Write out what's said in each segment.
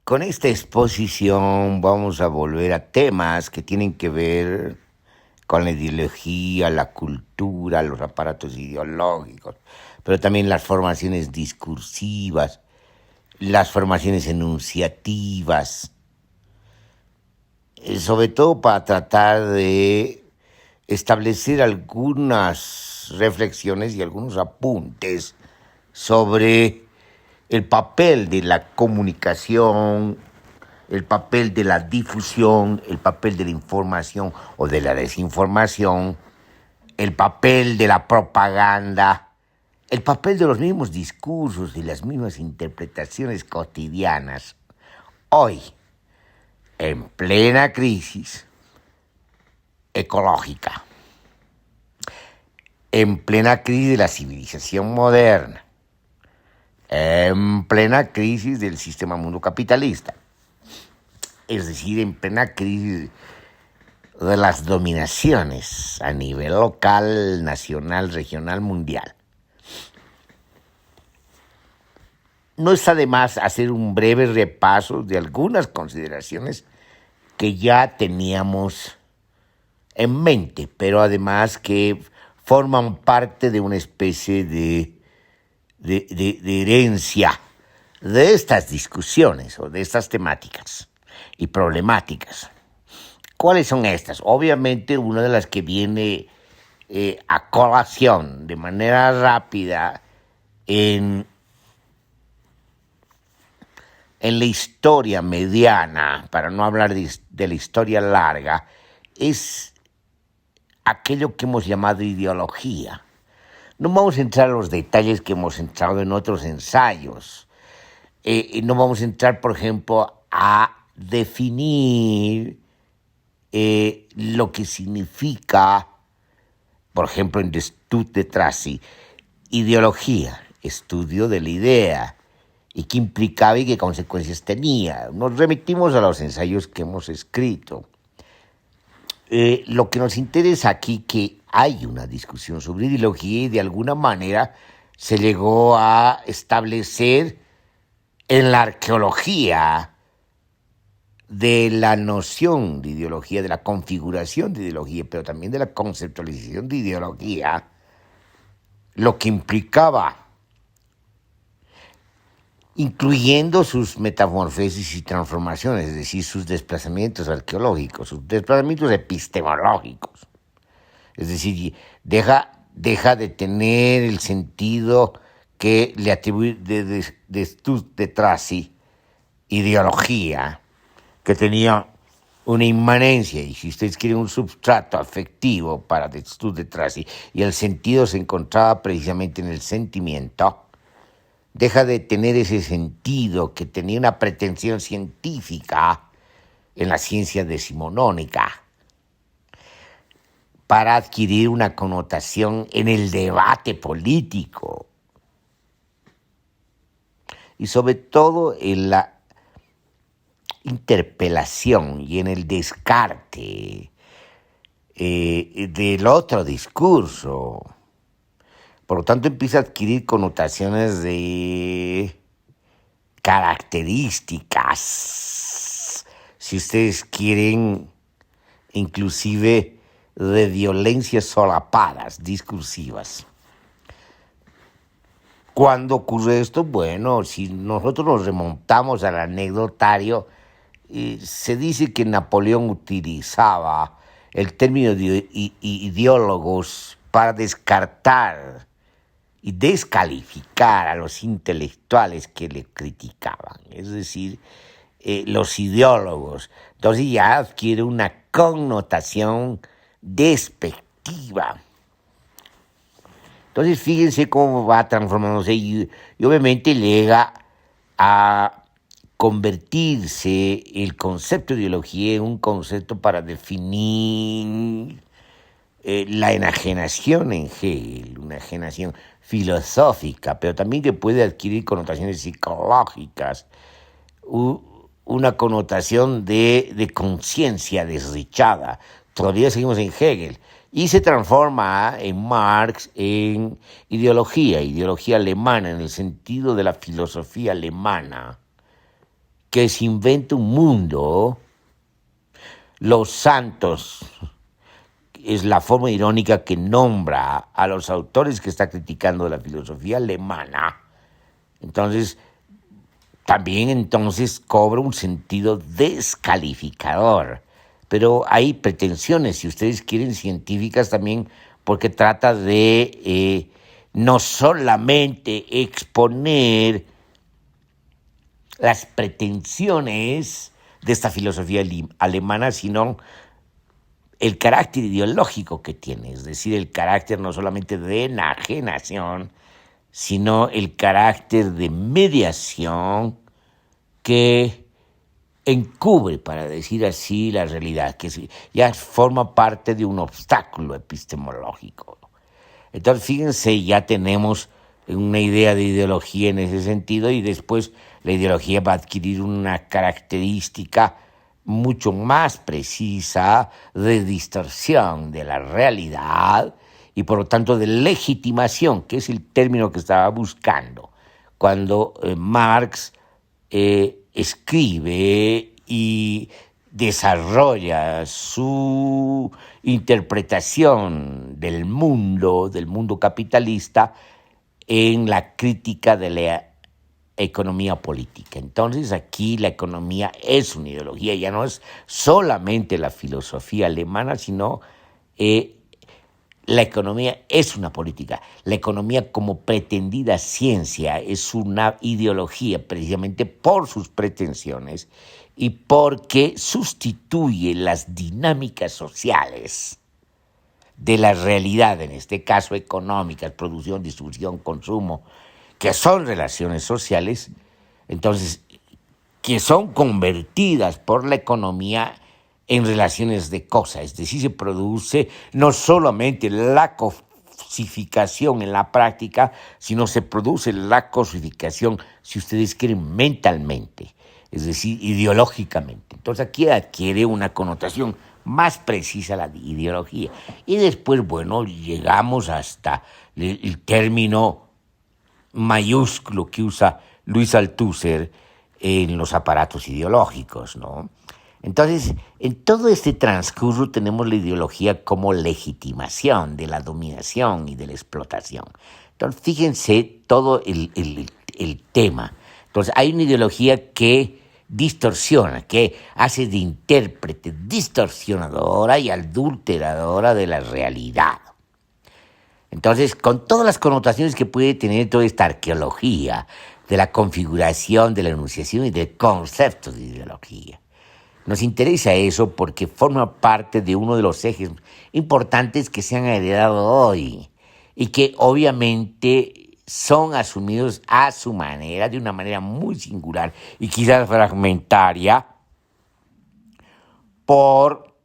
Con esta exposición vamos a volver a temas que tienen que ver con la ideología, la cultura, los aparatos ideológicos, pero también las formaciones discursivas, las formaciones enunciativas, sobre todo para tratar de establecer algunas reflexiones y algunos apuntes sobre el papel de la comunicación, el papel de la difusión, el papel de la información o de la desinformación, el papel de la propaganda, el papel de los mismos discursos y las mismas interpretaciones cotidianas. Hoy, en plena crisis ecológica, en plena crisis de la civilización moderna, en plena crisis del sistema mundo capitalista, es decir, en plena crisis de las dominaciones a nivel local, nacional, regional, mundial. No está de más hacer un breve repaso de algunas consideraciones que ya teníamos en mente, pero además que forman parte de una especie de herencia de estas discusiones o de estas temáticas y problemáticas. ¿Cuáles son estas? Obviamente una de las que viene a colación de manera rápida en la historia mediana, para no hablar de la historia larga, es aquello que hemos llamado ideología. No vamos a entrar en los detalles que hemos entrado en otros ensayos. No vamos a entrar, por ejemplo, a definir lo que significa, por ejemplo, en Stud de Tracy, ideología, estudio de la idea, y qué implicaba y qué consecuencias tenía. Nos remitimos a los ensayos que hemos escrito. Lo que nos interesa aquí es que hay una discusión sobre ideología y de alguna manera se llegó a establecer en la arqueología de la noción de ideología, de la configuración de ideología, pero también de la conceptualización de ideología, lo que implicaba, incluyendo sus metamorfosis y transformaciones, es decir, sus desplazamientos arqueológicos, sus desplazamientos epistemológicos. Es decir, deja de tener el sentido que le atribuye de Tracy, ideología, que tenía una inmanencia, y si ustedes quieren un substrato afectivo para Stud de Tracy, y el sentido se encontraba precisamente en el sentimiento, deja de tener ese sentido que tenía una pretensión científica en la ciencia decimonónica para adquirir una connotación en el debate político y sobre todo en la interpelación y en el descarte del otro discurso. Por lo tanto, empieza a adquirir connotaciones de características, si ustedes quieren, inclusive de violencias solapadas, discursivas. ¿Cuándo ocurre esto? Bueno, si nosotros nos remontamos al anecdotario, se dice que Napoleón utilizaba el término de ideólogos para descartar y descalificar a los intelectuales que le criticaban, es decir, los ideólogos. Entonces ya adquiere una connotación despectiva. Entonces fíjense cómo va transformándose y obviamente llega a convertirse el concepto de ideología en un concepto para definir la enajenación en Hegel, una enajenación filosófica, pero también que puede adquirir connotaciones psicológicas, una connotación de conciencia desdichada. Todavía seguimos en Hegel. Y se transforma en Marx en ideología alemana, en el sentido de la filosofía alemana, que se inventa un mundo, los santos, es la forma irónica que nombra a los autores que está criticando la filosofía alemana. Entonces, también entonces cobra un sentido descalificador. Pero hay pretensiones, si ustedes quieren, científicas también, porque trata de no solamente exponer las pretensiones de esta filosofía alemana, sino el carácter ideológico que tiene, es decir, el carácter no solamente de enajenación, sino el carácter de mediación que encubre, para decir así, la realidad, que ya forma parte de un obstáculo epistemológico. Entonces, fíjense, ya tenemos una idea de ideología en ese sentido, y después la ideología va a adquirir una característica mucho más precisa de distorsión de la realidad y por lo tanto de legitimación, que es el término que estaba buscando cuando Marx escribe y desarrolla su interpretación del mundo capitalista en la crítica de la economía política. Entonces aquí la economía es una ideología, ya no es solamente la filosofía alemana, sino la economía es una política. La economía como pretendida ciencia es una ideología precisamente por sus pretensiones y porque sustituye las dinámicas sociales de la realidad, en este caso económicas, producción, distribución, consumo, que son relaciones sociales, entonces, que son convertidas por la economía en relaciones de cosas, es decir, se produce no solamente la cosificación en la práctica, sino se produce la cosificación, si ustedes quieren, mentalmente, es decir, ideológicamente. Entonces aquí adquiere una connotación más precisa la ideología. Y después, bueno, llegamos hasta el término mayúsculo que usa Luis Althusser en los aparatos ideológicos, ¿no? Entonces, en todo este transcurso tenemos la ideología como legitimación de la dominación y de la explotación. Entonces, fíjense todo el tema. Entonces, hay una ideología que distorsiona, que hace de intérprete distorsionadora y adulteradora de la realidad. Entonces, con todas las connotaciones que puede tener toda esta arqueología de la configuración, de la enunciación y del concepto de ideología. Nos interesa eso porque forma parte de uno de los ejes importantes que se han heredado hoy y que obviamente son asumidos a su manera, de una manera muy singular y quizás fragmentaria, por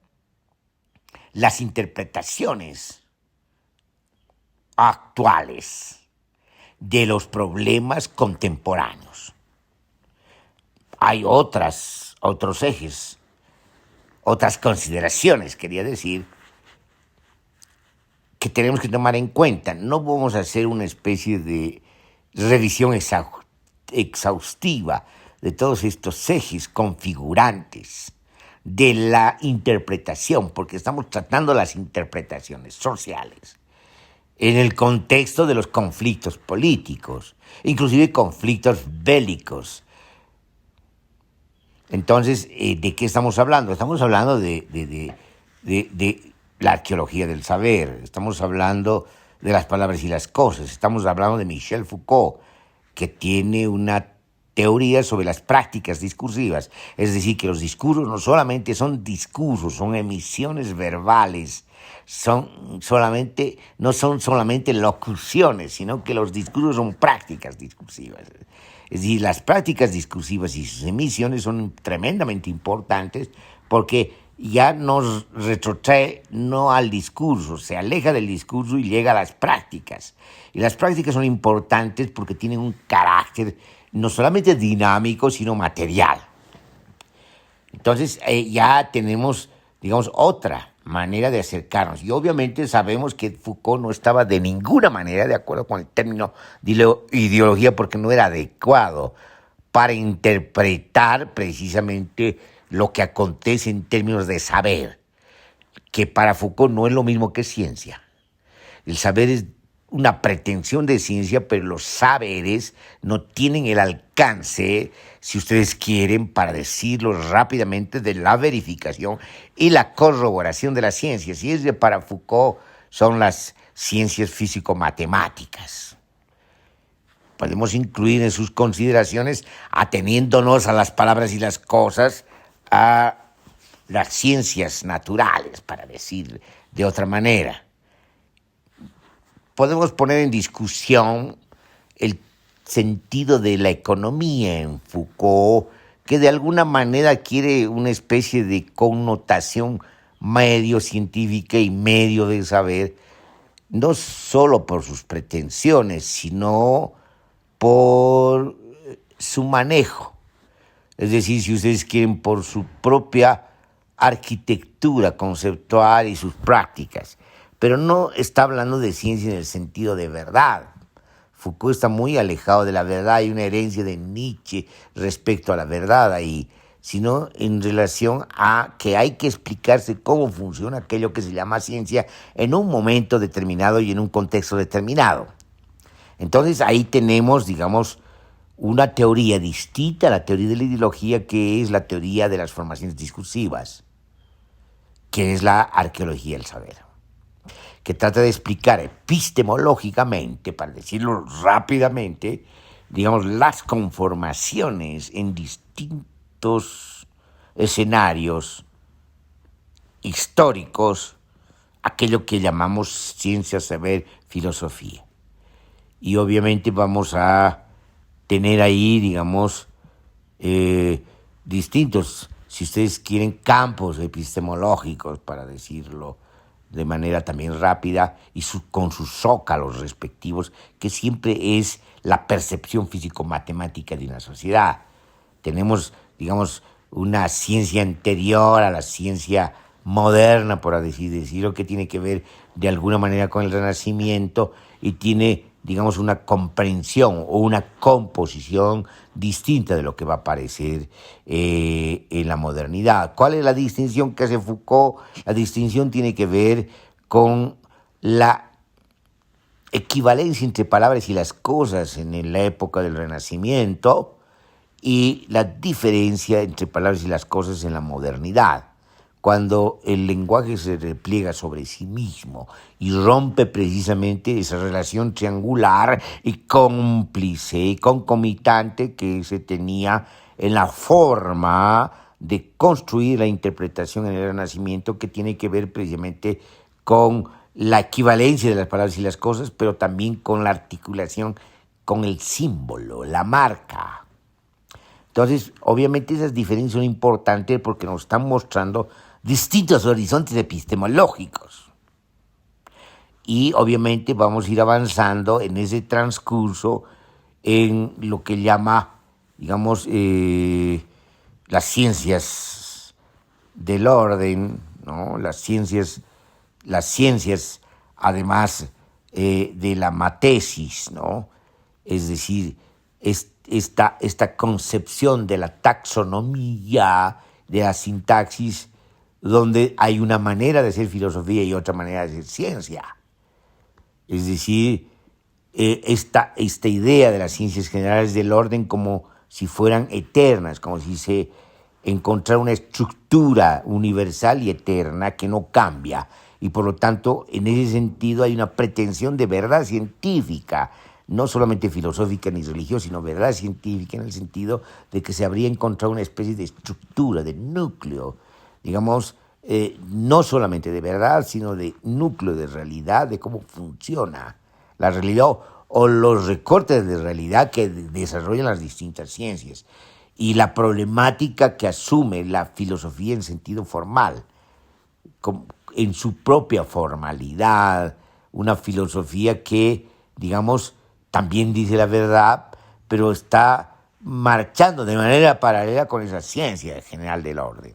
las interpretaciones actuales de los problemas contemporáneos. Hay otros ejes, otras consideraciones, quería decir, que tenemos que tomar en cuenta. No vamos a hacer una especie de revisión exhaustiva de todos estos ejes configurantes de la interpretación, porque estamos tratando las interpretaciones sociales en el contexto de los conflictos políticos, inclusive conflictos bélicos. Entonces, ¿de qué estamos hablando? Estamos hablando de la arqueología del saber, estamos hablando de las palabras y las cosas, estamos hablando de Michel Foucault, que tiene una teoría sobre las prácticas discursivas, es decir, que los discursos no solamente son discursos, son emisiones verbales, no son solamente locuciones, sino que los discursos son prácticas discursivas. Es decir, las prácticas discursivas y sus emisiones son tremendamente importantes porque ya nos retrotrae no al discurso, se aleja del discurso y llega a las prácticas. Y las prácticas son importantes porque tienen un carácter no solamente dinámico, sino material. Entonces ya tenemos, digamos, otra manera de acercarnos. Y obviamente sabemos que Foucault no estaba de ninguna manera de acuerdo con el término de ideología porque no era adecuado para interpretar precisamente lo que acontece en términos de saber, que para Foucault no es lo mismo que ciencia. El saber es una pretensión de ciencia, pero los saberes no tienen el alcance, si ustedes quieren, para decirlo rápidamente, de la verificación y la corroboración de la ciencia. Si es de para Foucault, son las ciencias físico-matemáticas. Podemos incluir en sus consideraciones, ateniéndonos a las palabras y las cosas, a las ciencias naturales, para decir de otra manera. Podemos poner en discusión el sentido de la economía en Foucault, que de alguna manera adquiere una especie de connotación medio científica y medio de saber, no solo por sus pretensiones, sino por su manejo. Es decir, si ustedes quieren, por su propia arquitectura conceptual y sus prácticas. Pero no está hablando de ciencia en el sentido de verdad. Foucault está muy alejado de la verdad. Hay una herencia de Nietzsche respecto a la verdad ahí, sino en relación a que hay que explicarse cómo funciona aquello que se llama ciencia en un momento determinado y en un contexto determinado. Entonces ahí tenemos, digamos, una teoría distinta a la teoría de la ideología, que es la teoría de las formaciones discursivas, que es la arqueología del saber, que trata de explicar epistemológicamente, para decirlo rápidamente, digamos, las conformaciones en distintos escenarios históricos, aquello que llamamos ciencia, saber, filosofía. Y obviamente vamos a tener ahí, digamos, distintos, si ustedes quieren, campos epistemológicos, para decirlo de manera también rápida, y con sus zócalos respectivos, que siempre es la percepción físico-matemática de una sociedad. Tenemos, digamos, una ciencia anterior a la ciencia moderna, por así decirlo, que tiene que ver de alguna manera con el Renacimiento y tiene, digamos, una comprensión o una composición distinta de lo que va a aparecer en la modernidad. ¿Cuál es la distinción que hace Foucault? La distinción tiene que ver con la equivalencia entre palabras y las cosas en la época del Renacimiento y la diferencia entre palabras y las cosas en la modernidad, cuando el lenguaje se repliega sobre sí mismo y rompe precisamente esa relación triangular y cómplice y concomitante que se tenía en la forma de construir la interpretación en el Renacimiento, que tiene que ver precisamente con la equivalencia de las palabras y las cosas, pero también con la articulación con el símbolo, la marca. Entonces, obviamente esas diferencias son importantes porque nos están mostrando distintos horizontes epistemológicos. Y obviamente vamos a ir avanzando en ese transcurso en lo que llama, digamos, las ciencias del orden, ¿no? Las ciencias además de la matesis, ¿no? Es decir, esta concepción de la taxonomía, de la sintaxis, donde hay una manera de hacer filosofía y otra manera de hacer ciencia. Es decir, esta idea de las ciencias generales del orden como si fueran eternas, como si se encontrara una estructura universal y eterna que no cambia. Y por lo tanto, en ese sentido hay una pretensión de verdad científica, no solamente filosófica ni religiosa, sino verdad científica, en el sentido de que se habría encontrado una especie de estructura, de núcleo, digamos, no solamente de verdad, sino de núcleo de realidad, de cómo funciona la realidad o los recortes de realidad que desarrollan las distintas ciencias, y la problemática que asume la filosofía en sentido formal, en su propia formalidad, una filosofía que, digamos, también dice la verdad, pero está marchando de manera paralela con esa ciencia general del orden,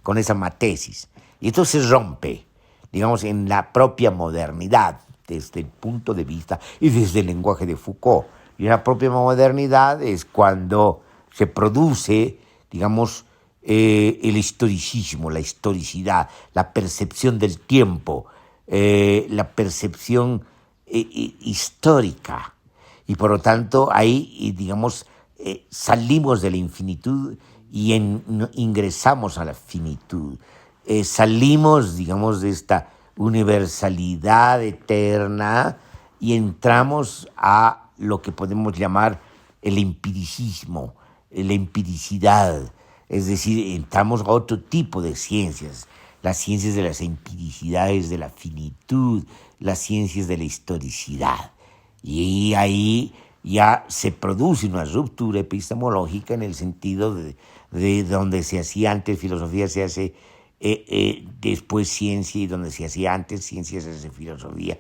con esa matesis. Y esto se rompe, digamos, en la propia modernidad, desde el punto de vista y desde el lenguaje de Foucault. Y en la propia modernidad es cuando se produce, digamos, el historicismo, la historicidad, la percepción del tiempo, la percepción histórica. Y por lo tanto ahí, digamos, salimos de la infinitud y ingresamos a la finitud. Salimos, digamos, de esta universalidad eterna y entramos a lo que podemos llamar el empiricismo, la empiricidad. Es decir, entramos a otro tipo de ciencias, las ciencias de las empiricidades, de la finitud, las ciencias de la historicidad. Y ahí ya se produce una ruptura epistemológica en el sentido de donde se hacía antes filosofía, se hace después ciencia, y donde se hacía antes ciencia, se hace filosofía.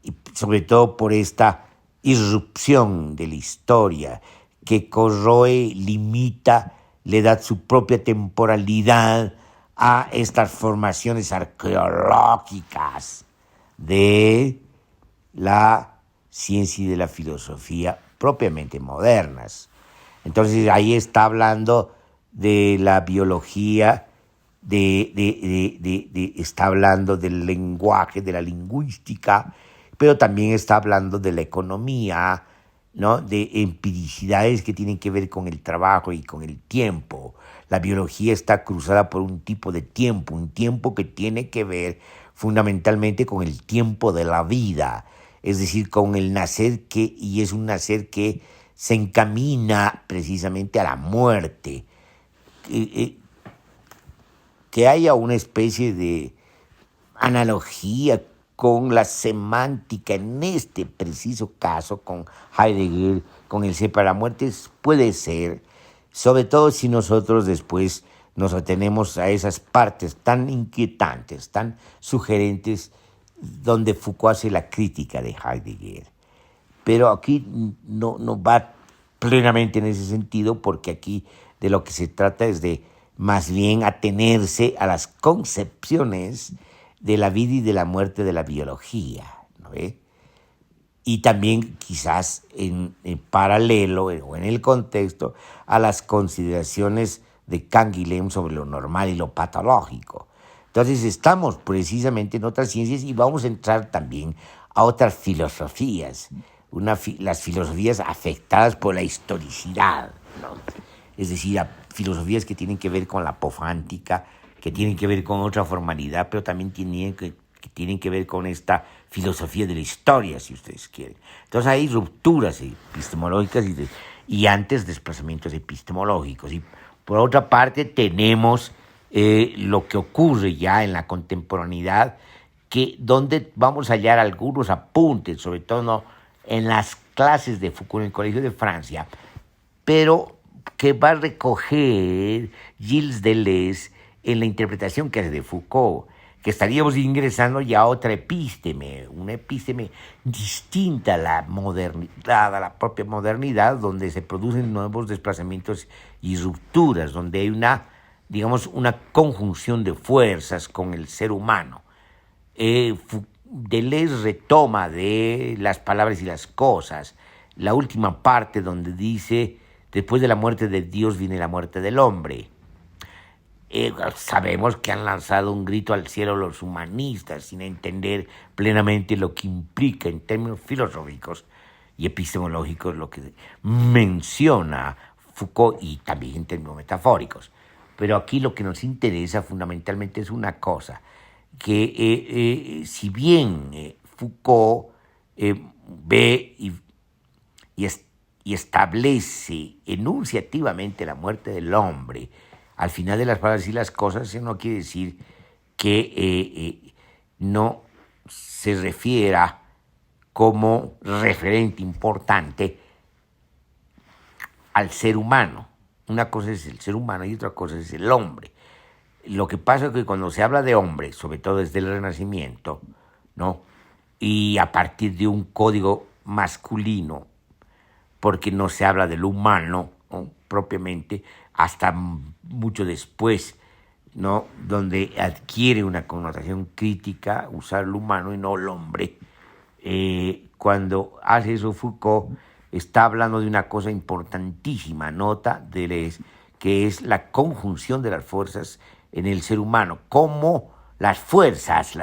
Y sobre todo por esta irrupción de la historia que corroe, limita, le da su propia temporalidad a estas formaciones arqueológicas de la ciencia y de la filosofía propiamente modernas. Entonces ahí está hablando de la biología, está hablando del lenguaje, de la lingüística, pero también está hablando de la economía, ¿no? De empiricidades que tienen que ver con el trabajo y con el tiempo. La biología está cruzada por un tipo de tiempo, un tiempo que tiene que ver fundamentalmente con el tiempo de la vida, es decir, con el nacer y es un nacer que se encamina precisamente a la muerte. Que haya una especie de analogía con la semántica en este preciso caso, con Heidegger, con el ser para la muerte, puede ser, sobre todo si nosotros después nos atenemos a esas partes tan inquietantes, tan sugerentes, donde Foucault hace la crítica de Heidegger. Pero aquí no va plenamente en ese sentido, porque aquí de lo que se trata es de más bien atenerse a las concepciones de la vida y de la muerte de la biología, ¿no ve? Y también quizás en paralelo o en el contexto a las consideraciones de Canguilhem sobre lo normal y lo patológico. Entonces estamos precisamente en otras ciencias y vamos a entrar también a otras filosofías, las filosofías afectadas por la historicidad, ¿no? Es decir, a filosofías que tienen que ver con la apofántica, que tienen que ver con otra formalidad, pero también tienen que ver con esta filosofía de la historia, si ustedes quieren. Entonces hay rupturas epistemológicas y antes desplazamientos epistemológicos. Y por otra parte tenemos lo que ocurre ya en la contemporaneidad, donde vamos a hallar algunos apuntes, sobre todo en las clases de Foucault en el Colegio de Francia, pero que va a recoger Gilles Deleuze en la interpretación que hace de Foucault, que estaríamos ingresando ya a otra epísteme, una epísteme distinta a la modernidad, a la propia modernidad, donde se producen nuevos desplazamientos y rupturas, donde hay digamos, una conjunción de fuerzas con el ser humano. Deleuze retoma de Las palabras y las cosas la última parte donde dice: después de la muerte de Dios viene la muerte del hombre. Sabemos que han lanzado un grito al cielo los humanistas sin entender plenamente lo que implica en términos filosóficos y epistemológicos lo que menciona Foucault, y también en términos metafóricos. Pero aquí lo que nos interesa fundamentalmente es una cosa, que si bien Foucault ve y establece enunciativamente la muerte del hombre al final de Las palabras y las cosas, eso no quiere decir que no se refiera como referente importante al ser humano. Una cosa es el ser humano y otra cosa es el hombre. Lo que pasa es que cuando se habla de hombre, sobre todo desde el Renacimiento, ¿no? Y a partir de un código masculino, porque no se habla del humano, ¿no?, propiamente, hasta mucho después, ¿no?, donde adquiere una connotación crítica usar el humano y no el hombre. Cuando hace eso Foucault, está hablando de una cosa importantísima, nota Deleuze, que es la conjunción de las fuerzas en el ser humano, como las fuerzas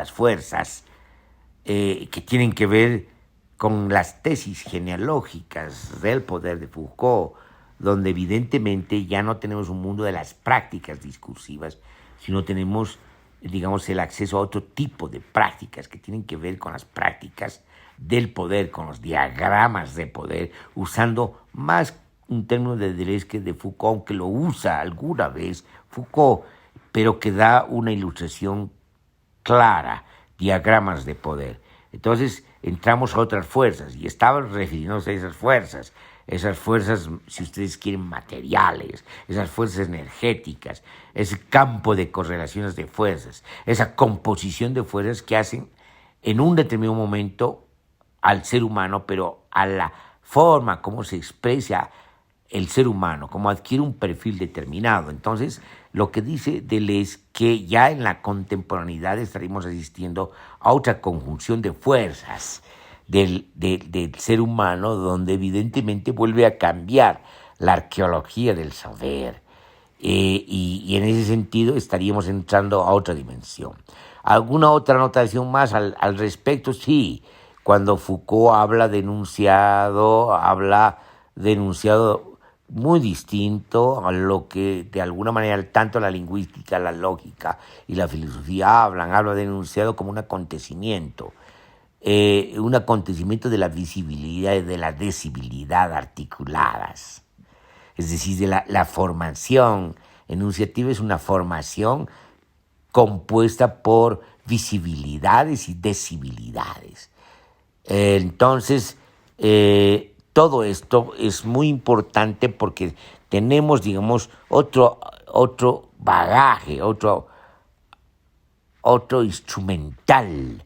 que tienen que ver con las tesis genealógicas del poder de Foucault, donde evidentemente ya no tenemos un mundo de las prácticas discursivas, sino tenemos, digamos, el acceso a otro tipo de prácticas que tienen que ver con las prácticas del poder, con los diagramas de poder, usando más un término de Deleuze que de Foucault, aunque lo usa alguna vez Foucault, pero que da una ilustración clara, diagramas de poder. Entonces entramos a otras fuerzas y estaban refiriéndose a esas fuerzas, si ustedes quieren, materiales, esas fuerzas energéticas, ese campo de correlaciones de fuerzas, esa composición de fuerzas que hacen en un determinado momento al ser humano, pero a la forma como se expresa el ser humano, como adquiere un perfil determinado. Entonces, lo que dice Deleuze, que ya en la contemporaneidad estaremos asistiendo a otra conjunción de fuerzas del ser humano, donde evidentemente vuelve a cambiar la arqueología del saber. Y en ese sentido estaríamos entrando a otra dimensión. ¿Alguna otra anotación más al respecto? Sí, cuando Foucault habla denunciado muy distinto a lo que de alguna manera tanto la lingüística, la lógica y la filosofía habla de enunciado como un acontecimiento de la visibilidad y de la decibilidad articuladas. Es decir, de la formación enunciativa es una formación compuesta por visibilidades y decibilidades. Entonces, todo esto es muy importante porque tenemos, digamos, otro bagaje, otro instrumental,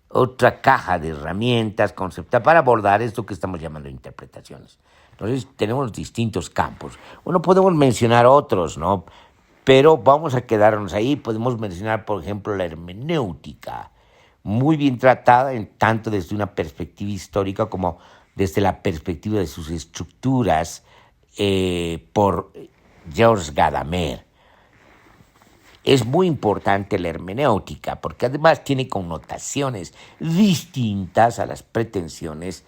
otra caja de herramientas conceptual para abordar esto que estamos llamando interpretaciones. Entonces, tenemos distintos campos. Bueno, podemos mencionar otros, ¿no? Pero vamos a quedarnos ahí. Podemos mencionar, por ejemplo, la hermenéutica, muy bien tratada tanto desde una perspectiva histórica como desde la perspectiva de sus estructuras por Georges Gadamer. Es muy importante la hermenéutica porque además tiene connotaciones distintas a las pretensiones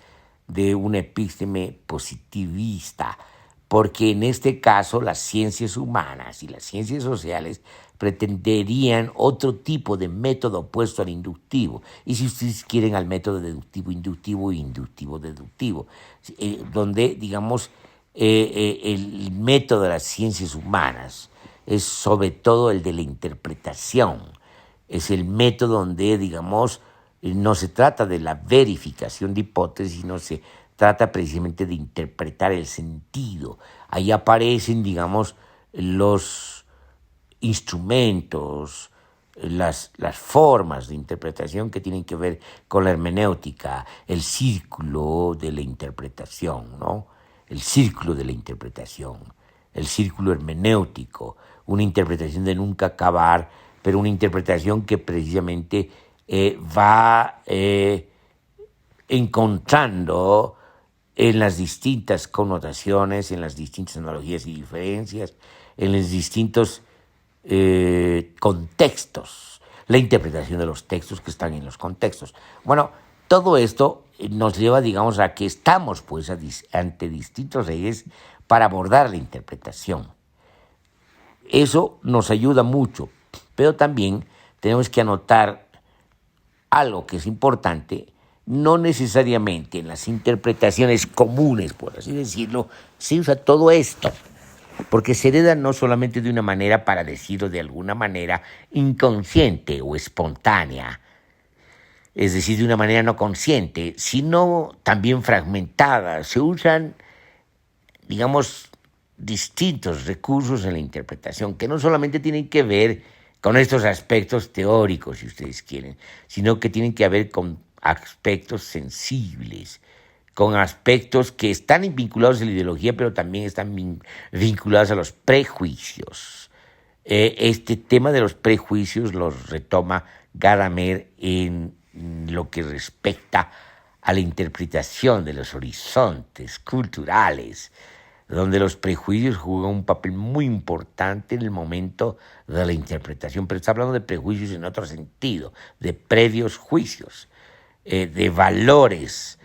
de una epísteme positivista, porque en este caso las ciencias humanas y las ciencias sociales pretenderían otro tipo de método opuesto al inductivo, y si ustedes quieren al método deductivo-inductivo e inductivo-deductivo, donde, digamos, el método de las ciencias humanas es sobre todo el de la interpretación, es el método donde, digamos, no se trata de la verificación de hipótesis, sino se trata precisamente de interpretar el sentido. Ahí aparecen, digamos, los instrumentos, las formas de interpretación que tienen que ver con la hermenéutica, el círculo de la interpretación, ¿no? El círculo de la interpretación, el círculo hermenéutico, una interpretación de nunca acabar, pero una interpretación que precisamente va encontrando en las distintas connotaciones, en las distintas analogías y diferencias, en los distintos contextos, la interpretación de los textos que están en los contextos. Bueno, todo esto nos lleva, digamos, a que estamos pues ante distintos ejes para abordar la interpretación. Eso nos ayuda mucho, pero también tenemos que anotar algo que es importante. No necesariamente en las interpretaciones comunes, por así decirlo, se usa todo esto, porque se hereda no solamente de una manera, para decirlo de alguna manera, inconsciente o espontánea, es decir, de una manera no consciente, sino también fragmentada. Se usan, digamos, distintos recursos en la interpretación que no solamente tienen que ver con estos aspectos teóricos, si ustedes quieren, sino que tienen que ver con aspectos sensibles, con aspectos que están vinculados a la ideología, pero también están vinculados a los prejuicios. Este tema de los prejuicios los retoma Gadamer en lo que respecta a la interpretación de los horizontes culturales, donde los prejuicios juegan un papel muy importante en el momento de la interpretación, pero está hablando de prejuicios en otro sentido, de previos juicios, de valores.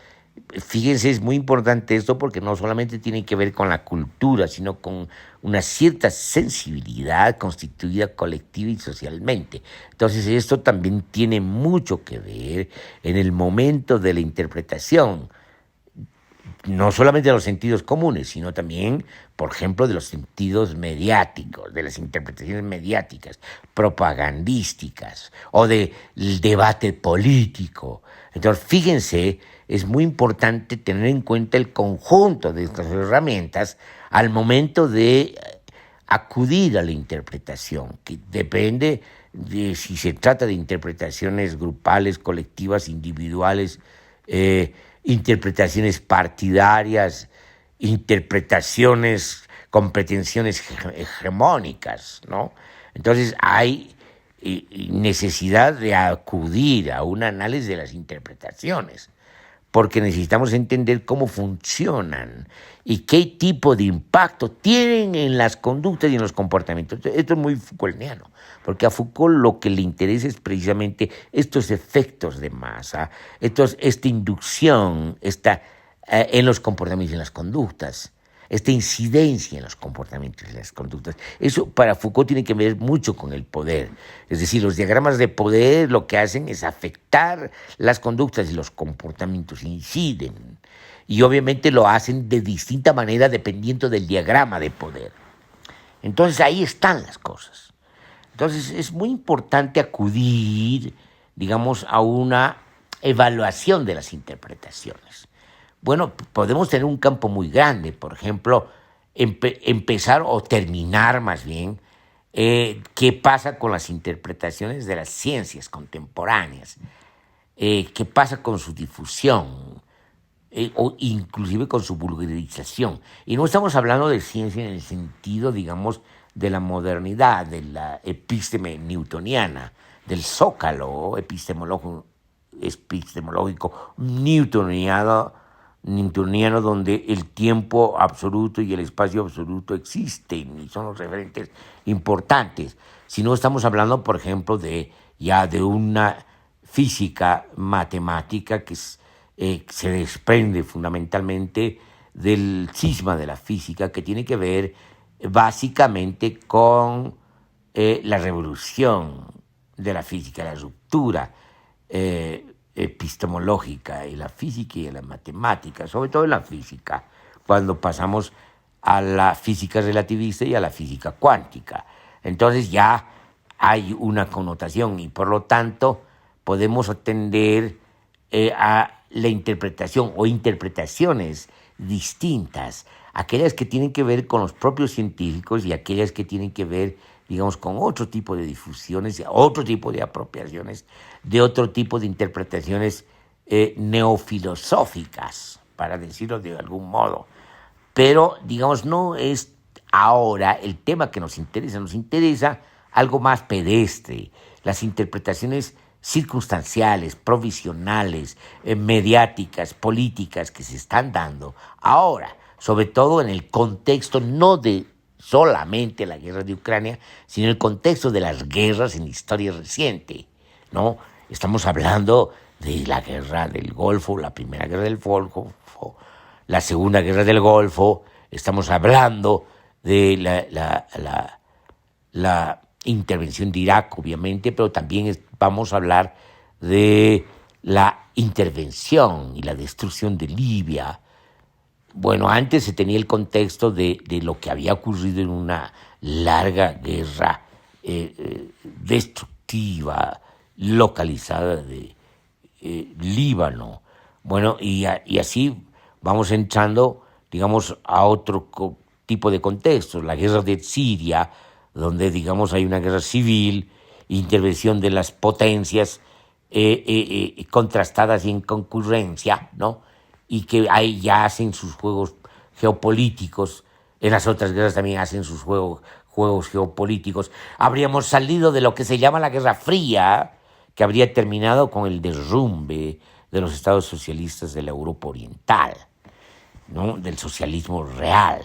Fíjense, es muy importante esto porque no solamente tiene que ver con la cultura, sino con una cierta sensibilidad constituida colectiva y socialmente. Entonces esto también tiene mucho que ver en el momento de la interpretación, no solamente de los sentidos comunes, sino también, por ejemplo, de los sentidos mediáticos, de las interpretaciones mediáticas, propagandísticas o del debate político. Entonces, fíjense, es muy importante tener en cuenta el conjunto de estas herramientas al momento de acudir a la interpretación, que depende de si se trata de interpretaciones grupales, colectivas, individuales, interpretaciones partidarias, interpretaciones con pretensiones hegemónicas, ¿no? Entonces hay necesidad de acudir a un análisis de las interpretaciones, porque necesitamos entender cómo funcionan y qué tipo de impacto tienen en las conductas y en los comportamientos. Esto es muy Foucaultiano, porque a Foucault lo que le interesa es precisamente estos efectos de masa, esta inducción en los comportamientos y en las conductas, esta incidencia en los comportamientos y las conductas. Eso para Foucault tiene que ver mucho con el poder. Es decir, los diagramas de poder lo que hacen es afectar las conductas y los comportamientos, inciden. Y obviamente lo hacen de distinta manera dependiendo del diagrama de poder. Entonces ahí están las cosas. Entonces es muy importante acudir, digamos, a una evaluación de las interpretaciones. Bueno, podemos tener un campo muy grande, por ejemplo, empezar o terminar más bien qué pasa con las interpretaciones de las ciencias contemporáneas, qué pasa con su difusión, o inclusive con su vulgarización. Y no estamos hablando de ciencia en el sentido, digamos, de la modernidad, de la epísteme newtoniana, del zócalo epistemológico newtoniano, donde el tiempo absoluto y el espacio absoluto existen y son los referentes importantes. Si no estamos hablando, por ejemplo, de una física matemática que se desprende fundamentalmente del cisma de la física, que tiene que ver básicamente con la revolución de la física, la ruptura epistemológica y la física y la matemática, sobre todo en la física, cuando pasamos a la física relativista y a la física cuántica. Entonces ya hay una connotación y por lo tanto podemos atender a la interpretación o interpretaciones distintas, aquellas que tienen que ver con los propios científicos y aquellas que tienen que ver, digamos, con otro tipo de difusiones, otro tipo de apropiaciones, de otro tipo de interpretaciones neofilosóficas, para decirlo de algún modo. Pero, digamos, no es ahora el tema que nos interesa algo más pedestre, las interpretaciones circunstanciales, provisionales, mediáticas, políticas que se están dando ahora, sobre todo en el contexto no de solamente la guerra de Ucrania, sino en el contexto de las guerras en la historia reciente, ¿no? Estamos hablando de la guerra del Golfo, la primera guerra del Golfo, la segunda guerra del Golfo, estamos hablando de la intervención de Irak, obviamente, pero también vamos a hablar de la intervención y la destrucción de Libia. Bueno, antes se tenía el contexto de lo que había ocurrido en una larga guerra destructiva, localizada de Líbano. Bueno, y así vamos entrando, digamos, a otro tipo de contextos. La guerra de Siria, donde, digamos, hay una guerra civil, intervención de las potencias contrastadas y en concurrencia, ¿no? Y que ahí ya hacen sus juegos geopolíticos. En las otras guerras también hacen sus juegos geopolíticos. Habríamos salido de lo que se llama la Guerra Fría, que habría terminado con el derrumbe de los estados socialistas de la Europa Oriental, ¿no? Del socialismo real.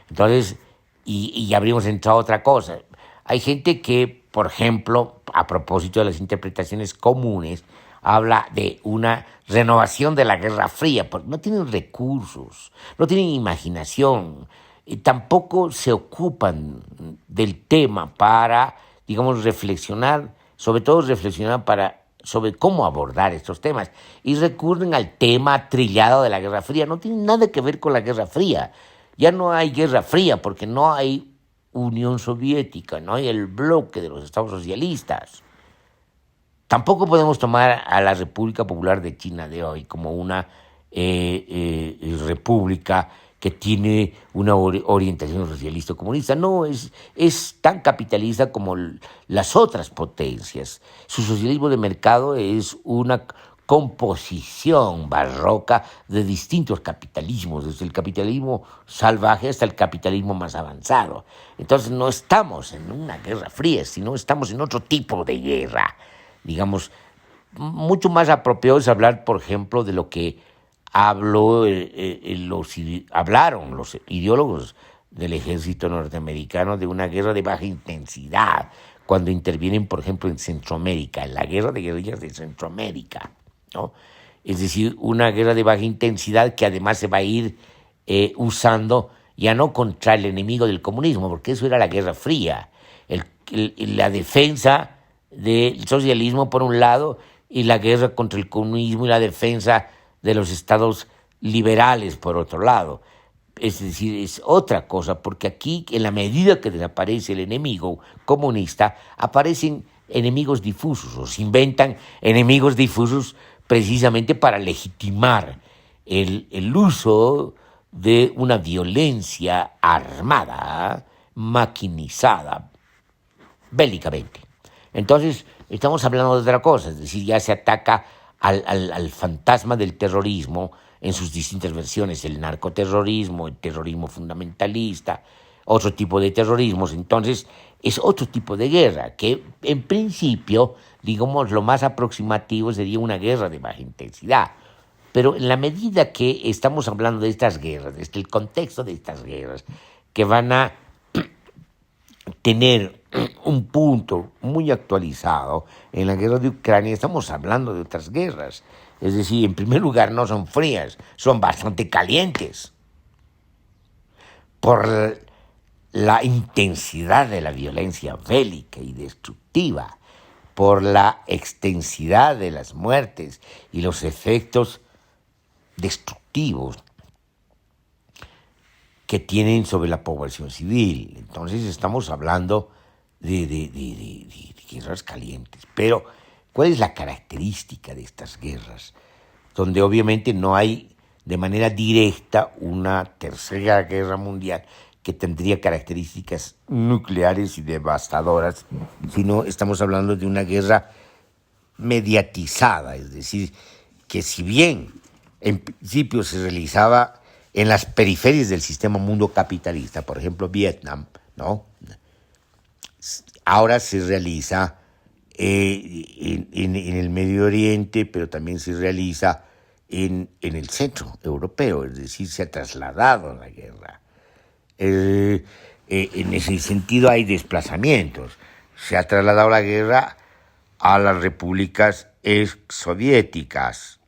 Entonces, y habríamos entrado a otra cosa. Hay gente que, por ejemplo, a propósito de las interpretaciones comunes, habla de una renovación de la Guerra Fría, porque no tienen recursos, no tienen imaginación, y tampoco se ocupan del tema para, digamos, reflexionar, sobre todo reflexionar sobre cómo abordar estos temas, y recurren al tema trillado de la Guerra Fría. No tiene nada que ver con la Guerra Fría. Ya no hay Guerra Fría porque no hay Unión Soviética, no hay el bloque de los estados socialistas. Tampoco podemos tomar a la República Popular de China de hoy como una república que tiene una orientación socialista o comunista. No, es tan capitalista como las otras potencias. Su socialismo de mercado es una composición barroca de distintos capitalismos, desde el capitalismo salvaje hasta el capitalismo más avanzado. Entonces no estamos en una guerra fría, sino estamos en otro tipo de guerra. Digamos, mucho más apropiado es hablar, por ejemplo, de lo que hablaron los ideólogos del ejército norteamericano de una guerra de baja intensidad, cuando intervienen, por ejemplo, en Centroamérica, en la guerra de guerrillas de Centroamérica, ¿no? Es decir, una guerra de baja intensidad que además se va a ir usando ya no contra el enemigo del comunismo, porque eso era la Guerra Fría, la defensa del socialismo por un lado y la guerra contra el comunismo y la defensa de los estados liberales por otro lado. Es decir, es otra cosa, porque aquí, en la medida que desaparece el enemigo comunista, aparecen enemigos difusos, o se inventan enemigos difusos precisamente para legitimar el uso de una violencia armada, maquinizada, bélicamente. Entonces, estamos hablando de otra cosa, es decir, ya se ataca al fantasma del terrorismo en sus distintas versiones, el narcoterrorismo, el terrorismo fundamentalista, otro tipo de terrorismos. Entonces, es otro tipo de guerra, que en principio, digamos, lo más aproximativo sería una guerra de baja intensidad. Pero en la medida que estamos hablando de estas guerras, desde el contexto de estas guerras, que van a tener un punto muy actualizado en la guerra de Ucrania, estamos hablando de otras guerras. Es decir, en primer lugar, no son frías, son bastante calientes por la intensidad de la violencia bélica y destructiva, por la extensidad de las muertes y los efectos destructivos que tienen sobre la población civil. Entonces estamos hablando de guerras calientes. Pero, ¿cuál es la característica de estas guerras? Donde obviamente no hay de manera directa una tercera guerra mundial que tendría características nucleares y devastadoras, sino estamos hablando de una guerra mediatizada, es decir, que si bien en principio se realizaba en las periferias del sistema mundo capitalista, por ejemplo Vietnam, ¿no? Ahora se realiza en el Medio Oriente, pero también se realiza en el centro europeo, es decir, se ha trasladado la guerra. En ese sentido hay desplazamientos. Se ha trasladado la guerra a las repúblicas exsoviéticas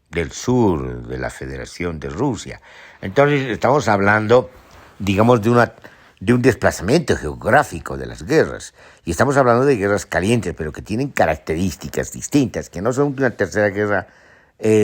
del sur de la Federación de Rusia. Entonces estamos hablando, digamos, de un desplazamiento geográfico de las guerras. Y estamos hablando de guerras calientes, pero que tienen características distintas, que no son una tercera guerra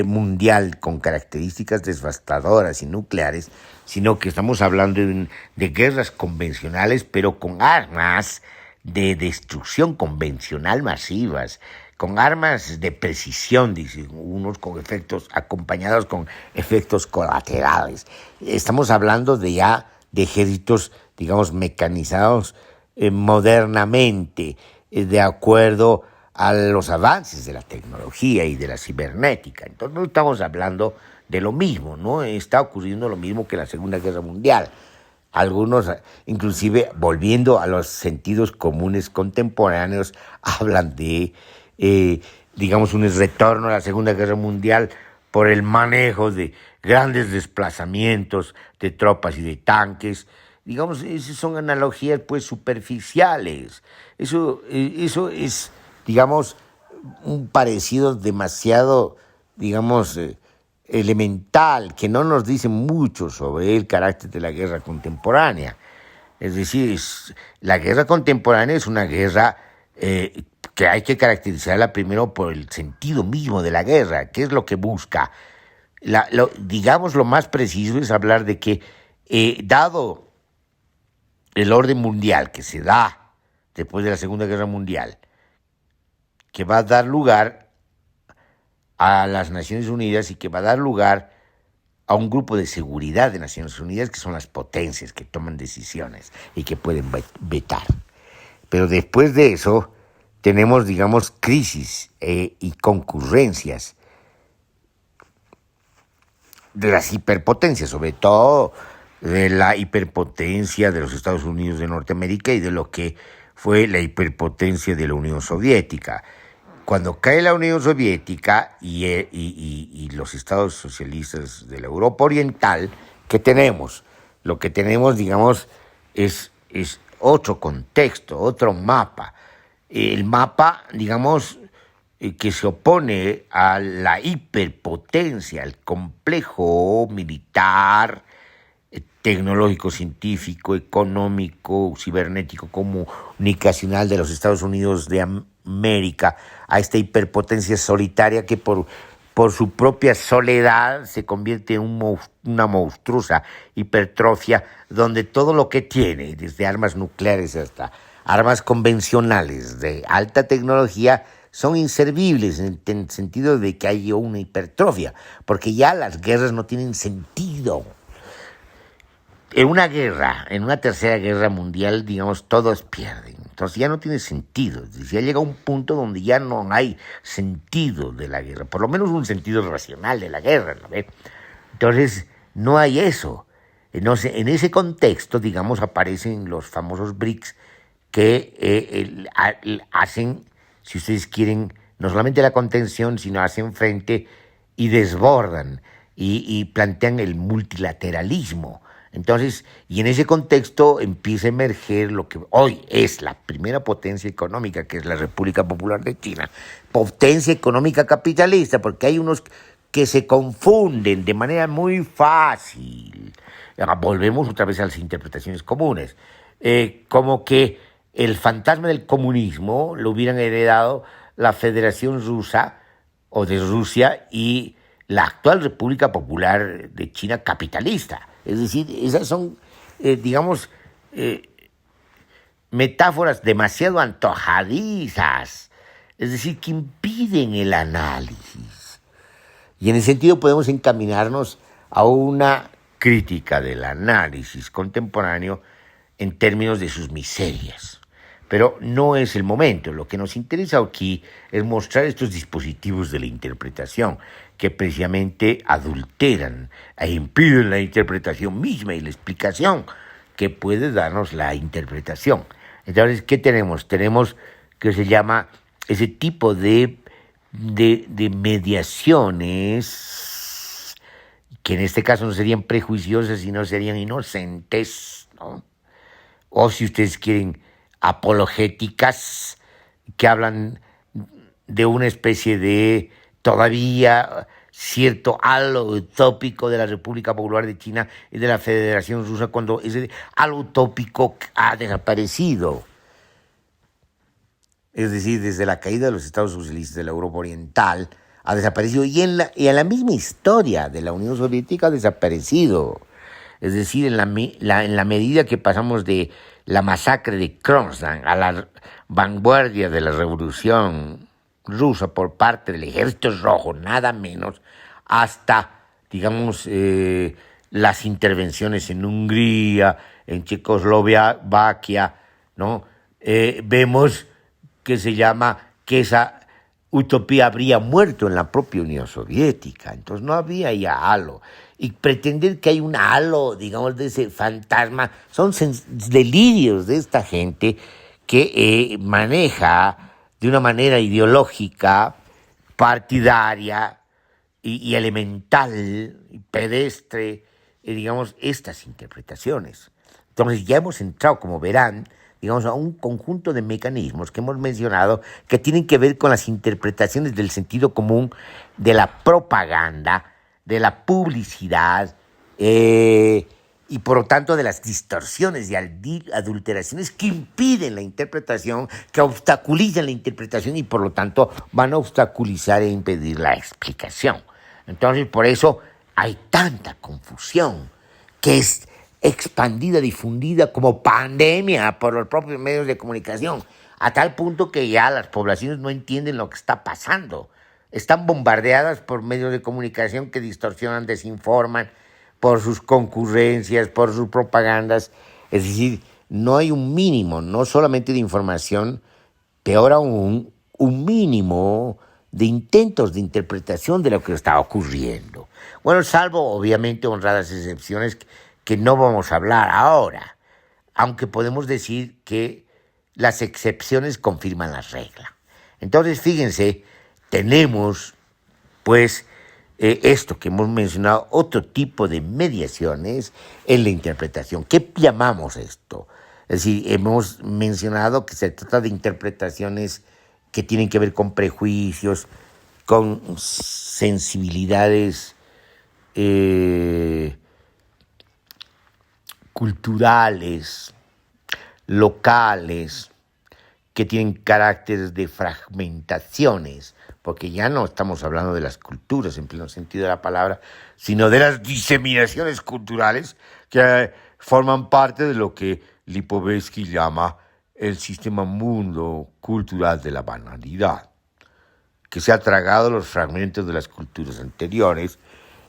mundial con características devastadoras y nucleares, sino que estamos hablando de guerras convencionales, pero con armas de destrucción convencional masivas, con armas de precisión, dicen unos, con efectos acompañados con efectos colaterales. Estamos hablando de ejércitos, digamos, mecanizados modernamente, de acuerdo a los avances de la tecnología y de la cibernética. Entonces no estamos hablando de lo mismo, ¿no? Está ocurriendo lo mismo que la Segunda Guerra Mundial. Algunos, inclusive volviendo a los sentidos comunes contemporáneos, hablan de digamos, un retorno a la Segunda Guerra Mundial por el manejo de grandes desplazamientos de tropas y de tanques. Digamos, esas son analogías pues superficiales. Eso es, digamos, un parecido demasiado, digamos, elemental, que no nos dice mucho sobre el carácter de la guerra contemporánea. Es decir, la guerra contemporánea es una guerra que hay que caracterizarla primero por el sentido mismo de la guerra. ¿Qué es lo que busca? Digamos, lo más preciso es hablar de que, dado el orden mundial que se da después de la Segunda Guerra Mundial, que va a dar lugar a las Naciones Unidas y que va a dar lugar a un grupo de seguridad de Naciones Unidas, que son las potencias que toman decisiones y que pueden vetar. Pero después de eso tenemos, digamos, crisis y concurrencias de las hiperpotencias, sobre todo de la hiperpotencia de los Estados Unidos de Norteamérica y de lo que fue la hiperpotencia de la Unión Soviética. Cuando cae la Unión Soviética y los estados socialistas de la Europa Oriental, ¿qué tenemos? Lo que tenemos, digamos, es otro contexto, otro mapa. El mapa, digamos, que se opone a la hiperpotencia, al complejo militar, tecnológico, científico, económico, cibernético, comunicacional de los Estados Unidos de América, a esta hiperpotencia solitaria que por su propia soledad se convierte en una monstruosa hipertrofia donde todo lo que tiene, desde armas nucleares hasta armas convencionales de alta tecnología, son inservibles en el sentido de que hay una hipertrofia, porque ya las guerras no tienen sentido. En una guerra, en una tercera guerra mundial, digamos, todos pierden. Entonces ya no tiene sentido. Ya llega un punto donde ya no hay sentido de la guerra, por lo menos un sentido racional de la guerra, ¿no? Entonces no hay eso. En ese contexto, digamos, aparecen los famosos BRICS que hacen, si ustedes quieren, no solamente la contención, sino hacen frente y desbordan y plantean el multilateralismo. Entonces, y en ese contexto empieza a emerger lo que hoy es la primera potencia económica, que es la República Popular de China. Potencia económica capitalista, porque hay unos que se confunden de manera muy fácil. Volvemos otra vez a las interpretaciones comunes. Como que el fantasma del comunismo lo hubieran heredado la Federación Rusa o de Rusia y la actual República Popular de China capitalista. Es decir, esas son, digamos, metáforas demasiado antojadizas, es decir, que impiden el análisis. Y en ese sentido podemos encaminarnos a una crítica del análisis contemporáneo en términos de sus miserias. Pero no es el momento. Lo que nos interesa aquí es mostrar estos dispositivos de la interpretación que precisamente adulteran e impiden la interpretación misma y la explicación que puede darnos la interpretación. Entonces, ¿qué tenemos? Tenemos que se llama ese tipo de mediaciones que en este caso no serían prejuiciosas, sino serían inocentes, ¿no? O si ustedes quieren, apologéticas, que hablan de una especie de todavía cierto halo utópico de la República Popular de China y de la Federación Rusa, cuando ese halo utópico ha desaparecido. Es decir, desde la caída de los Estados Socialistas de la Europa Oriental ha desaparecido, y en la misma historia de la Unión Soviética ha desaparecido. Es decir, en la medida que pasamos de la masacre de Kronstadt a la vanguardia de la revolución rusa por parte del Ejército Rojo, nada menos, hasta, digamos, las intervenciones en Hungría, en Checoslovaquia, ¿no? Vemos que se llama que esa utopía habría muerto en la propia Unión Soviética. Entonces no había ya halo. Y pretender que hay un halo, digamos, de ese fantasma, son delirios de esta gente que maneja de una manera ideológica partidaria y elemental y pedestre, digamos, estas interpretaciones. Entonces ya hemos entrado, como verán, digamos, a un conjunto de mecanismos que hemos mencionado que tienen que ver con las interpretaciones del sentido común, de la propaganda, de la publicidad, y por lo tanto de las distorsiones y adulteraciones que impiden la interpretación, que obstaculizan la interpretación y por lo tanto van a obstaculizar e impedir la explicación. Entonces por eso hay tanta confusión que es expandida, difundida como pandemia por los propios medios de comunicación, a tal punto que ya las poblaciones no entienden lo que está pasando. Están bombardeadas por medios de comunicación que distorsionan, desinforman, por sus concurrencias, por sus propagandas. Es decir, no hay un mínimo, no solamente de información, peor aún, un mínimo de intentos de interpretación de lo que está ocurriendo. Bueno, salvo obviamente honradas excepciones que no vamos a hablar ahora, aunque podemos decir que las excepciones confirman la regla. Entonces, fíjense, tenemos pues esto que hemos mencionado, otro tipo de mediaciones en la interpretación. ¿Qué llamamos esto? Es decir, hemos mencionado que se trata de interpretaciones que tienen que ver con prejuicios, con sensibilidades culturales, locales, que tienen carácter de fragmentaciones, porque ya no estamos hablando de las culturas en pleno sentido de la palabra, sino de las diseminaciones culturales que forman parte de lo que Lipovetsky llama el sistema mundo cultural de la banalidad, que se ha tragado los fragmentos de las culturas anteriores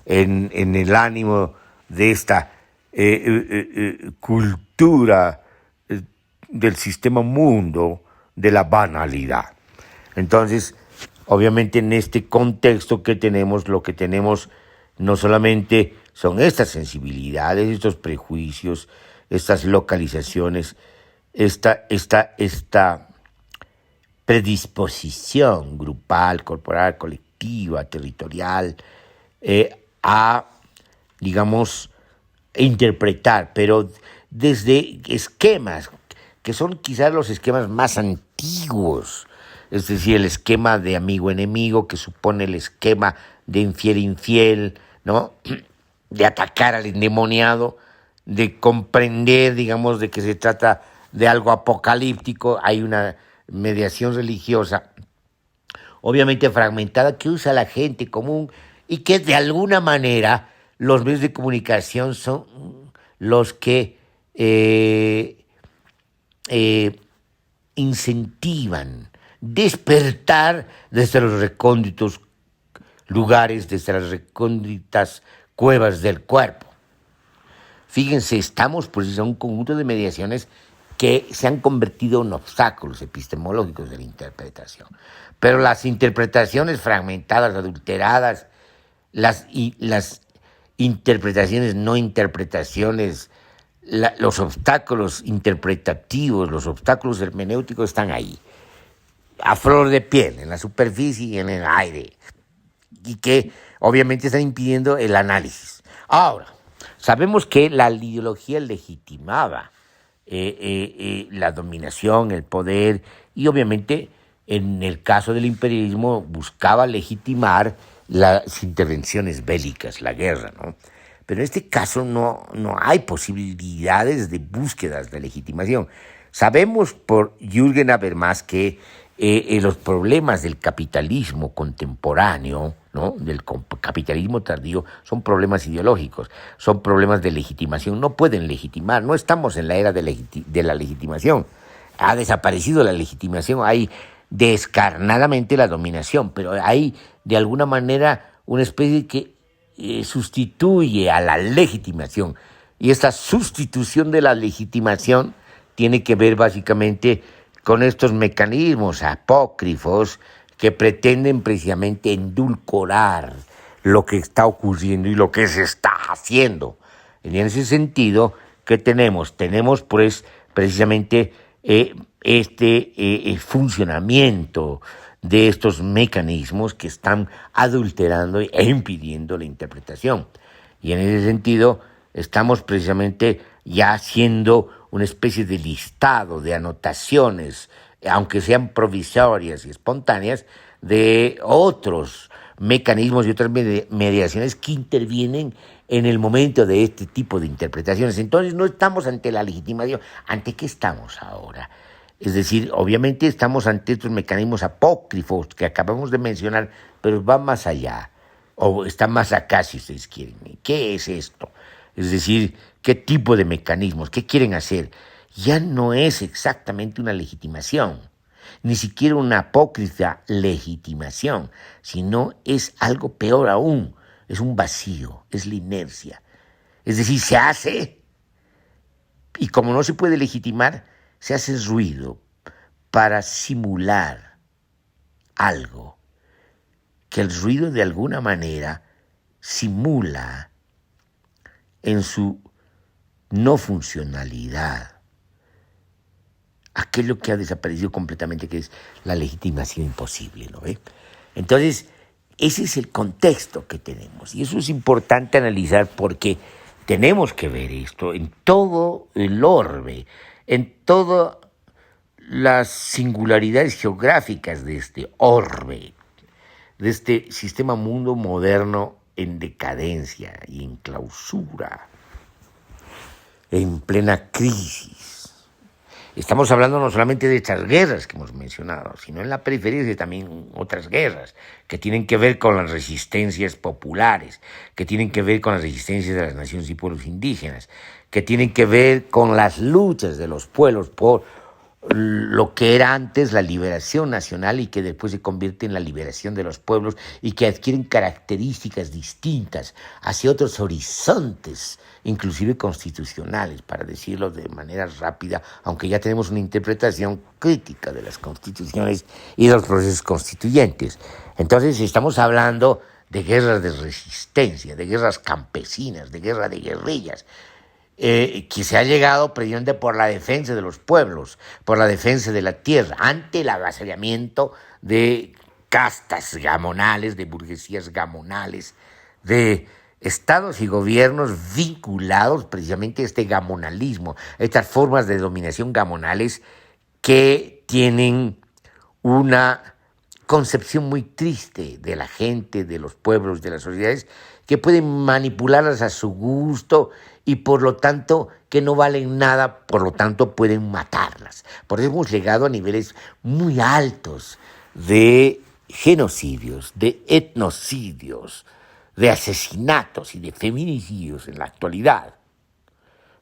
en el ánimo de esta cultura del sistema mundo de la banalidad. Entonces, obviamente en este contexto que tenemos, lo que tenemos no solamente son estas sensibilidades, estos prejuicios, estas localizaciones, esta predisposición grupal, corporal, colectiva, territorial, a, digamos, interpretar, pero desde esquemas que son quizás los esquemas más antiguos, es decir, el esquema de amigo-enemigo, que supone el esquema de infiel-infiel, ¿no? De atacar al endemoniado, de comprender, digamos, de que se trata de algo apocalíptico. Hay una mediación religiosa, obviamente fragmentada, que usa la gente común y que de alguna manera los medios de comunicación son los que incentivan despertar desde los recónditos lugares, desde las recónditas cuevas del cuerpo. Fíjense, estamos pues en un conjunto de mediaciones que se han convertido en obstáculos epistemológicos de la interpretación. Pero las interpretaciones fragmentadas, adulteradas, las interpretaciones, no interpretaciones, los obstáculos interpretativos, los obstáculos hermenéuticos están ahí, a flor de piel, en la superficie y en el aire, y que obviamente están impidiendo el análisis. Ahora, sabemos que la ideología legitimaba la dominación, el poder, y obviamente en el caso del imperialismo buscaba legitimar las intervenciones bélicas, la guerra, ¿no? Pero en este caso no hay posibilidades de búsquedas de legitimación. Sabemos por Jürgen Habermas que los problemas del capitalismo contemporáneo, ¿no? Del capitalismo tardío, son problemas ideológicos, son problemas de legitimación. No pueden legitimar, no estamos en la era de la legitimación. Ha desaparecido la legitimación, hay descarnadamente la dominación, pero hay de alguna manera una especie que sustituye a la legitimación. Y esta sustitución de la legitimación tiene que ver básicamente con estos mecanismos apócrifos que pretenden precisamente endulcorar lo que está ocurriendo y lo que se está haciendo. Y en ese sentido, ¿qué tenemos? Tenemos pues precisamente este funcionamiento de estos mecanismos que están adulterando e impidiendo la interpretación. Y en ese sentido estamos precisamente ya haciendo una especie de listado de anotaciones, aunque sean provisorias y espontáneas, de otros mecanismos y otras mediaciones que intervienen en el momento de este tipo de interpretaciones. Entonces no estamos ante la legitimación. ¿Ante qué estamos ahora? Es decir, obviamente estamos ante estos mecanismos apócrifos que acabamos de mencionar, pero va más allá, o está más acá si ustedes quieren. ¿Qué es esto? Es decir, ¿qué tipo de mecanismos? ¿Qué quieren hacer? Ya no es exactamente una legitimación, ni siquiera una apócrifa legitimación, sino es algo peor aún, es un vacío, es la inercia. Es decir, se hace, y como no se puede legitimar, se hace ruido para simular algo, que el ruido de alguna manera simula en su no funcionalidad aquello que ha desaparecido completamente, que es la legitimación imposible, ¿no ve? Entonces, ese es el contexto que tenemos, y eso es importante analizar porque tenemos que ver esto en todo el orbe, en todas las singularidades geográficas de este orbe, de este sistema mundo moderno en decadencia y en clausura, en plena crisis. Estamos hablando no solamente de estas guerras que hemos mencionado, sino en la periferia de también otras guerras que tienen que ver con las resistencias populares, que tienen que ver con las resistencias de las naciones y pueblos indígenas, que tienen que ver con las luchas de los pueblos por lo que era antes la liberación nacional y que después se convierte en la liberación de los pueblos y que adquieren características distintas hacia otros horizontes, inclusive constitucionales, para decirlo de manera rápida, aunque ya tenemos una interpretación crítica de las constituciones y de los procesos constituyentes. Entonces estamos hablando de guerras de resistencia, de guerras campesinas, de guerra de guerrillas, que se ha llegado precisamente por la defensa de los pueblos, por la defensa de la tierra, ante el avasallamiento de castas gamonales, de burguesías gamonales, de estados y gobiernos vinculados precisamente a este gamonalismo, a estas formas de dominación gamonales que tienen una concepción muy triste de la gente, de los pueblos, de las sociedades, que pueden manipularlas a su gusto y por lo tanto que no valen nada, por lo tanto pueden matarlas. Por eso hemos llegado a niveles muy altos de genocidios, de etnocidios, de asesinatos y de feminicidios en la actualidad.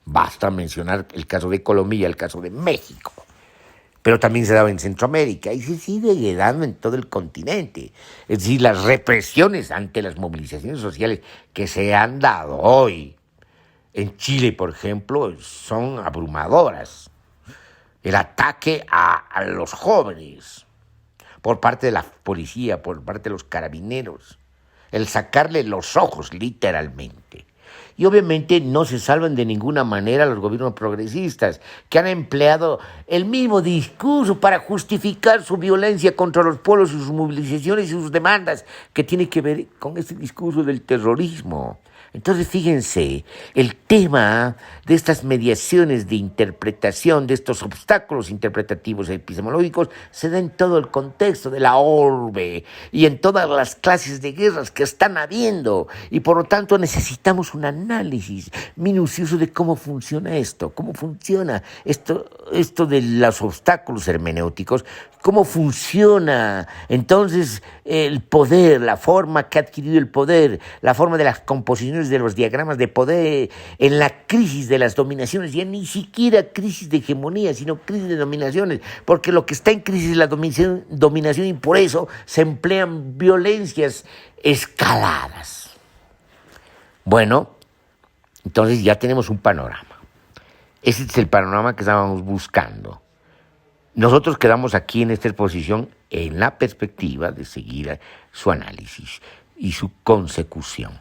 Basta mencionar el caso de Colombia y el caso de México. Pero también se daba en Centroamérica y se sigue dando en todo el continente. Es decir, las represiones ante las movilizaciones sociales que se han dado hoy en Chile, por ejemplo, son abrumadoras. El ataque a los jóvenes por parte de la policía, por parte de los carabineros, el sacarle los ojos literalmente. Y obviamente no se salvan de ninguna manera los gobiernos progresistas, que han empleado el mismo discurso para justificar su violencia contra los pueblos, sus movilizaciones y sus demandas, que tiene que ver con este discurso del terrorismo. Entonces, fíjense, el tema de estas mediaciones de interpretación, de estos obstáculos interpretativos e epistemológicos, se da en todo el contexto de la orbe y en todas las clases de guerras que están habiendo. Y por lo tanto necesitamos un análisis minucioso de cómo funciona esto, cómo funciona esto de los obstáculos hermenéuticos, cómo funciona entonces el poder, la forma que ha adquirido el poder, la forma de las composiciones de los diagramas de poder en la crisis de las dominaciones, ya ni siquiera crisis de hegemonía, sino crisis de dominaciones, porque lo que está en crisis es la dominación y por eso se emplean violencias escaladas. Bueno, entonces ya tenemos un panorama. Ese es el panorama que estábamos buscando. Nosotros quedamos aquí en esta exposición en la perspectiva de seguir su análisis y su consecución.